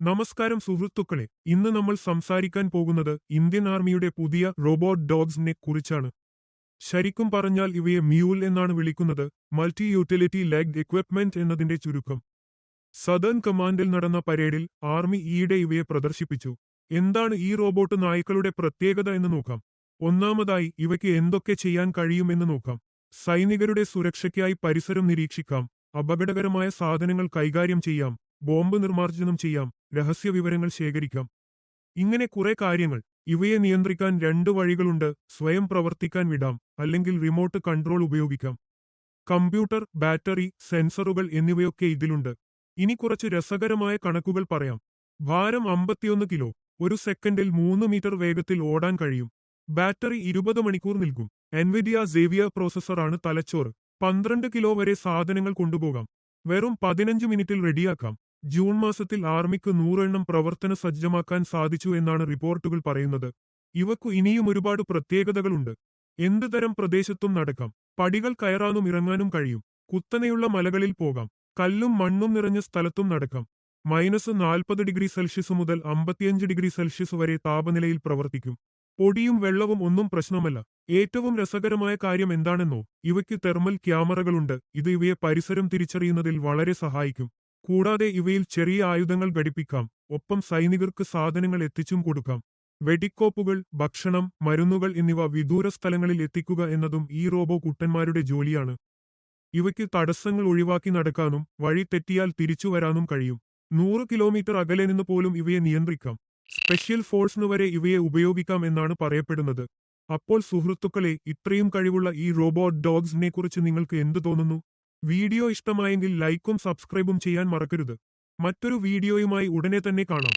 നമസ്കാരം സുഹൃത്തുക്കളെ, ഇന്ന് നമ്മൾ സംസാരിക്കാൻ പോകുന്നത് ഇന്ത്യൻ ആർമിയുടെ പുതിയ റോബോട്ട് ഡോഗ്സിനെ കുറിച്ചാണ്. ശരിക്കും പറഞ്ഞാൽ ഇവയെ മ്യൂൾ എന്നാണ് വിളിക്കുന്നത്. മൾട്ടി യൂട്ടിലിറ്റി ലെഗ്ഡ് എക്വിപ്മെന്റ് എന്നതിന്റെ ചുരുക്കം. സദേൺ കമാൻഡിൽ നടന്ന പരേഡിൽ ആർമി ഈയിടെ ഇവയെ പ്രദർശിപ്പിച്ചു. എന്താണ് ഈ റോബോട്ട് നായ്ക്കളുടെ പ്രത്യേകത എന്ന് നോക്കാം. ഒന്നാമതായി ഇവയ്ക്ക് എന്തൊക്കെ ചെയ്യാൻ കഴിയുമെന്ന് നോക്കാം. സൈനികരുടെ സുരക്ഷയ്ക്കായി പരിസരം നിരീക്ഷിക്കാം, അപകടകരമായ സാധനങ്ങൾ കൈകാര്യം ചെയ്യാം, ബോംബ് നിർമ്മാർജ്ജനം ചെയ്യാം, രഹസ്യവിവരങ്ങൾ ശേഖരിക്കാം. ഇങ്ങനെ കുറെ കാര്യങ്ങൾ. ഇവയെ നിയന്ത്രിക്കാൻ രണ്ട് വഴികളുണ്ട്: സ്വയം പ്രവർത്തിക്കാൻ വിടാം, അല്ലെങ്കിൽ റിമോട്ട് കൺട്രോൾ ഉപയോഗിക്കാം. കമ്പ്യൂട്ടർ, ബാറ്ററി, സെൻസറുകൾ എന്നിവയൊക്കെ ഇതിലുണ്ട്. ഇനി കുറച്ച് രസകരമായ കണക്കുകൾ പറയാം. ഭാരം 51 കിലോ, ഒരു സെക്കൻഡിൽ 3 മീറ്റർ വേഗത്തിൽ ഓടാൻ കഴിയും. ബാറ്ററി 20 മണിക്കൂർ നിൽക്കും. എൻവിഡിയ സേവിയർ പ്രോസസ്സറാണ് തലച്ചോറ്. 12 കിലോ വരെ സാധനങ്ങൾ കൊണ്ടുപോകാം. വെറും 15 മിനിറ്റിൽ റെഡിയാക്കാം. ജൂൺ മാസത്തിൽ ആർമിക്ക് 100 എണ്ണം പ്രവർത്തന സജ്ജമാക്കാൻ സാധിച്ചു എന്നാണ് റിപ്പോർട്ടുകൾ പറയുന്നത്. ഇവക്കു ഇനിയും ഒരുപാട് പ്രത്യേകതകളുണ്ട്. എന്ത് തരം പ്രദേശത്തും നടക്കാം. പടികൾ കയറാനും ഇറങ്ങാനും കഴിയും. കുത്തനെയുള്ള മലകളിൽ പോകാം. കല്ലും മണ്ണും നിറഞ്ഞ സ്ഥലത്തും നടക്കാം. -40°C മുതൽ 55°C വരെ താപനിലയിൽ പ്രവർത്തിക്കും. പൊടിയും വെള്ളവും ഒന്നും പ്രശ്നമല്ല. ഏറ്റവും രസകരമായ കാര്യം എന്താണെന്നോ, ഇവയ്ക്ക് തെർമൽ ക്യാമറകളുണ്ട്. ഇത് ഇവയെ പരിസരം തിരിച്ചറിയുന്നതിൽ വളരെ സഹായിക്കും. കൂടാതെ ഇവയിൽ ചെറിയ ആയുധങ്ങൾ ഘടിപ്പിക്കാം. ഒപ്പം സൈനികർക്ക് സാധനങ്ങൾ എത്തിച്ചും കൊടുക്കാം. വെടിക്കോപ്പുകൾ, ഭക്ഷണം, മരുന്നുകൾ എന്നിവ വിദൂര സ്ഥലങ്ങളിൽ എത്തിക്കുക എന്നതും ഈ റോബോ കുട്ടന്മാരുടെ ജോലിയാണ്. ഇവയ്ക്ക് തടസ്സങ്ങൾ ഒഴിവാക്കി നടക്കാനും വഴി തെറ്റിയാൽ തിരിച്ചുവരാനും കഴിയും. 100 കിലോമീറ്റർ അകലെ നിന്ന് പോലും ഇവയെ നിയന്ത്രിക്കാം. സ്പെഷ്യൽ ഫോഴ്സിനു വരെ ഇവയെ ഉപയോഗിക്കാം എന്നാണ് പറയപ്പെടുന്നത്. അപ്പോൾ സുഹൃത്തുക്കളെ, ഇത്രയും കഴിവുള്ള ഈ റോബോട്ട് ഡോഗ്സിനെ കുറിച്ച് നിങ്ങൾക്ക് എന്ത് തോന്നുന്നു? വീഡിയോ ഇഷ്ടമായെങ്കിൽ ലൈക്കും സബ്സ്ക്രൈബും ചെയ്യാൻ മറക്കരുത്. മറ്റൊരു വീഡിയോയുമായി ഉടനെ തന്നെ കാണാം.